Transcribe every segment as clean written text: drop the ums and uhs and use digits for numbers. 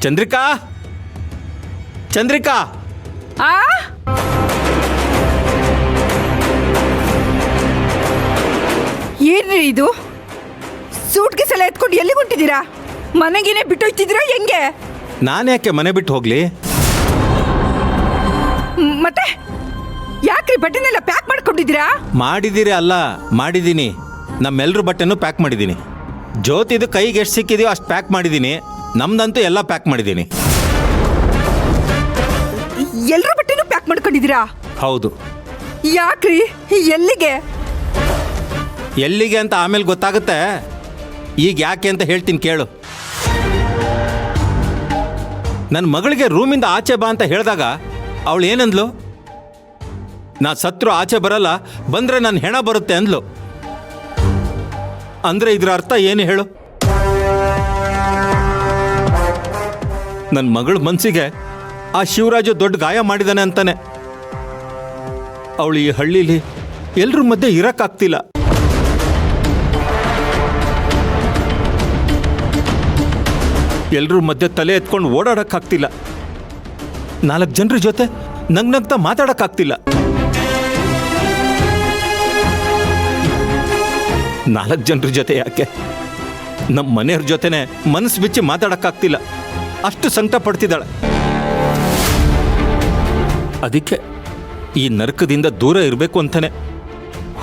ಚಂದ್ರಿಕಾ, ಚಂದ್ರಿಕಾ. ಆ ಏನ್ರಿ ಇದು? ಸೂಟ್ ಕೇಸ್ ಎಲ್ಲ ಎತ್ಕೊಂಡು ಎಲ್ಲಿ ಹೊಂಟಿದ್ದೀರಾ? ಮನೆಗೇನೆ ಬಿಟ್ಟೋಯ್ತಿದ್ದೀರಾ ಹೆಂಗೆ? ನಾನು ಯಾಕೆ ಮನೆ ಬಿಟ್ಟು ಹೋಗ್ಲಿ? ಮತ್ತೆ ಯಾಕ್ರಿ ಬಟ್ಟೆನೆಲ್ಲ ಪ್ಯಾಕ್ ಮಾಡ್ಕೊಂಡಿದ್ದೀರಾ? ಮಾಡಿದ್ದೀರಿ ಅಲ್ಲ, ಮಾಡಿದ್ದೀನಿ. ನಮ್ಮೆಲ್ಲರ ಬಟ್ಟೆನೂ ಪ್ಯಾಕ್ ಮಾಡಿದ್ದೀನಿ. ಜ್ಯೋತಿದು ಕೈಗೆ ಎಷ್ಟು ಸಿಕ್ಕಿದೆಯೋ ಅಷ್ಟು ಪ್ಯಾಕ್ ಮಾಡಿದ್ದೀನಿ. ನಮ್ದಂತೂ ಎಲ್ಲ ಪ್ಯಾಕ್ ಮಾಡಿದ್ದೀನಿ. ಎಲ್ಲರ ಬಟ್ಟೆನೂ ಪ್ಯಾಕ್ ಮಾಡ್ಕೊಂಡಿದ್ದೀರಾ? ಹೌದು. ಯಾಕ್ರಿ? ಎಲ್ಲಿಗೆ? ಎಲ್ಲಿಗೆ ಅಂತ ಆಮೇಲೆ ಗೊತ್ತಾಗುತ್ತೆ. ಈಗ ಯಾಕೆ ಅಂತ ಹೇಳ್ತೀನಿ ಕೇಳು. ನನ್ನ ಮಗಳಿಗೆ ರೂಮಿಂದ ಆಚೆ ಬಾ ಅಂತ ಹೇಳಿದಾಗ ಅವಳು ಏನಂದ್ಲು? ನಾ ಸತ್ರು ಆಚೆ ಬರಲ್ಲ, ಬಂದರೆ ನನ್ನ ಹೆಣ ಬರುತ್ತೆ ಅಂದ್ಲು. ಅಂದರೆ ಇದರ ಅರ್ಥ ಏನು ಹೇಳು? ನನ್ನ ಮಗಳ ಮನಸ್ಸಿಗೆ ಆ ಶಿವರಾಜು ದೊಡ್ಡ ಗಾಯ ಮಾಡಿದಾನೆ ಅಂತಾನೆ. ಅವಳು ಈ ಹಳ್ಳೀಲಿ ಎಲ್ಲರ ಮಧ್ಯೆ ಇರಕ್ಕಾಗ್ತಿಲ್ಲ. ಎಲ್ಲರ ಮಧ್ಯೆ ತಲೆ ಎತ್ಕೊಂಡು ಓಡಾಡಕ್ಕಾಗ್ತಿಲ್ಲ. 4 ಜನರ ಜೊತೆ ನಗ್ನಗ್ತಾ ಮಾತಾಡಕ್ಕಾಗ್ತಿಲ್ಲ. 4 ಜನರ ಜೊತೆ ಯಾಕೆ, ನಮ್ಮ ಮನೆಯವ್ರ ಜೊತೆನೆ ಮನಸ್ಸು ಬಿಚ್ಚಿ ಮಾತಾಡಕ್ಕಾಗ್ತಿಲ್ಲ. ಅಷ್ಟು ಸಂಕಟ ಪಡ್ತಿದ್ದಾಳೆ. ಅದಕ್ಕೆ ಈ ನರಕದಿಂದ ದೂರ ಇರಬೇಕು ಅಂತಾನೆ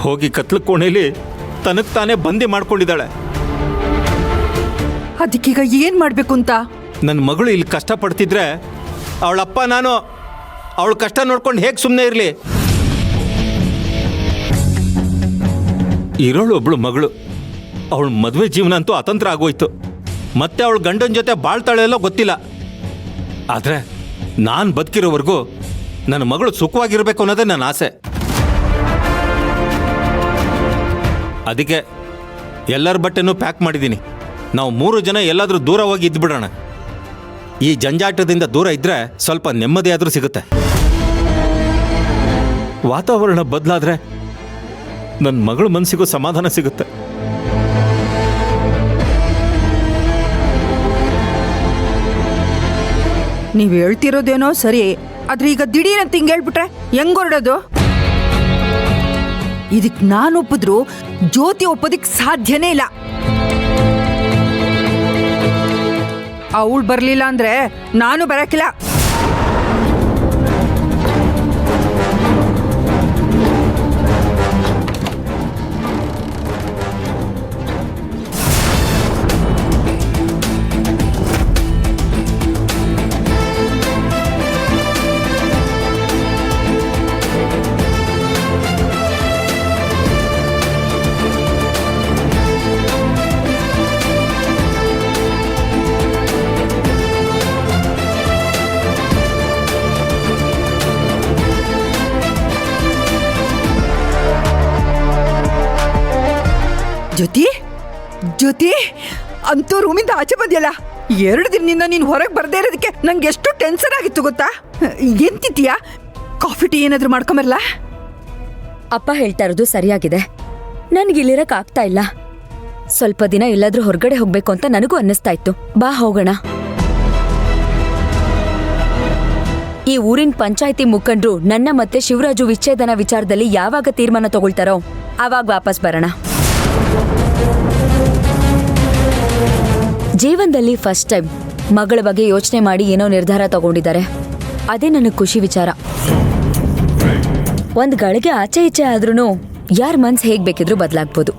ಹೋಗಿ ಕತ್ಲ ಕೋಣೆಯಲ್ಲಿ ತನಗೆ ತಾನೇ ಬಂದಿ ಮಾಡ್ಕೊಂಡಿದ್ದಾಳೆ. ಅದಕ್ಕೀಗ ಏನ್ ಮಾಡ್ಬೇಕು ಅಂತ? ನನ್ನ ಮಗಳು ಇಲ್ಲಿ ಕಷ್ಟಪಡ್ತಿದ್ರೆ ಅವಳಪ್ಪ ನಾನು ಅವಳು ಕಷ್ಟ ನೋಡ್ಕೊಂಡು ಹೇಗೆ ಸುಮ್ಮನೆ ಇರಲಿ? ಇರೋಳು ಒಬ್ಳು ಮಗಳು, ಅವಳ ಮದುವೆ ಜೀವನ ಅಂತೂ ಅತಂತ್ರ ಆಗೋಯ್ತು. ಮತ್ತೆ ಅವಳು ಗಂಡನ ಜೊತೆ ಬಾಳ್ತಾಳೆಲ್ಲೋ ಗೊತ್ತಿಲ್ಲ. ಆದರೆ ನಾನು ಬದುಕಿರೋವರೆಗೂ ನನ್ನ ಮಗಳು ಸುಖವಾಗಿರ್ಬೇಕು ಅನ್ನೋದೇ ನನ್ನ ಆಸೆ. ಅದಕ್ಕೆ ಎಲ್ಲರ ಬಟ್ಟೆನೂ ಪ್ಯಾಕ್ ಮಾಡಿದ್ದೀನಿ. ನಾವು 3 ಜನ ಎಲ್ಲಾದರೂ ದೂರ ಹೋಗಿ ಇದ್ಬಿಡೋಣ. ಈ ಜಂಜಾಟದಿಂದ ದೂರ ಇದ್ದರೆ ಸ್ವಲ್ಪ ನೆಮ್ಮದಿಯಾದರೂ ಸಿಗುತ್ತೆ. ವಾತಾವರಣ ಬದಲಾದರೆ ನನ್ನ ಮಗಳ ಮನಸ್ಸಿಗೂ ಸಮಾಧಾನ ಸಿಗುತ್ತೆ. ನೀವು ಹೇಳ್ತಿರೋದೇನೋ ಸರಿ, ಆದ್ರೆ ಈಗ ದಿಢೀರಂತ ಹಿಂಗೆ ಹೇಳ್ಬಿಟ್ರೆ ಹೆಂಗ್ ಹೊರಡೋದು? ಇದಕ್ ನಾನು ಒಪ್ಪಿದ್ರು ಜ್ಯೋತಿ ಒಪ್ಪೋದಿಕ್ ಸಾಧ್ಯನೇ ಇಲ್ಲ. ಅವಳು ಬರ್ಲಿಲ್ಲ ಅಂದ್ರೆ ನಾನು ಬರಕಿಲ್ಲ. ಜ್ಯೋತಿ, ಜ್ಯೋತಿ, ಅಂತೂ ರೂಮಿಂದ ಆಚೆ ಬಂದಿಯಲ್ಲ. 2 ದಿನದಿಂದ ನೀನು ಹೊರಗೆ ಬರ್ದೇ ಇರೋದಕ್ಕೆ ನಂಗೆ ಎಷ್ಟು ಟೆನ್ಷನ್ ಆಗಿತ್ತು ಗೊತ್ತಾ? ಎಂತಿದ್ದೀಯಾ? ಕಾಫಿ ಟೀ ಏನಾದರೂ ಮಾಡ್ಕೊಂಬರಲ್ಲ? ಅಪ್ಪ ಹೇಳ್ತಾ ಇರೋದು ಸರಿಯಾಗಿದೆ. ನನಗೆ ಇಲ್ಲಿರಕ್ ಆಗ್ತಾ ಇಲ್ಲ. ಸ್ವಲ್ಪ ದಿನ ಎಲ್ಲಾದ್ರೂ ಹೊರಗಡೆ ಹೋಗ್ಬೇಕು ಅಂತ ನನಗೂ ಅನ್ನಿಸ್ತಾ ಇತ್ತು. ಬಾ ಹೋಗೋಣ. ಈ ಊರಿನ ಪಂಚಾಯಿತಿ ಮುಖಂಡ್ರು ನನ್ನ ಮತ್ತೆ ಶಿವರಾಜು ವಿಚ್ಛೇದನ ವಿಚಾರದಲ್ಲಿ ಯಾವಾಗ ತೀರ್ಮಾನ ತಗೊಳ್ತಾರೋ ಆವಾಗ ವಾಪಸ್ ಬರೋಣ. ಜೀವನದಲ್ಲಿ ಫಸ್ಟ್ ಟೈಮ್ ಮಗಳ ಬಗ್ಗೆ ಯೋಚನೆ ಮಾಡಿ ಏನೋ ನಿರ್ಧಾರ ತಗೊಂಡಿದ್ದಾರೆ. ಅದೇ ನನಗೆ ಖುಷಿ ವಿಚಾರ. ಒಂದ್ ಗಳಿಗೆ ಆಚೆ ಈಚೆ ಆದ್ರೂ ಯಾರ ಮನ್ಸು ಹೇಗ್ ಬೇಕಿದ್ರೂ ಬದಲಾಗ್ಬೋದು.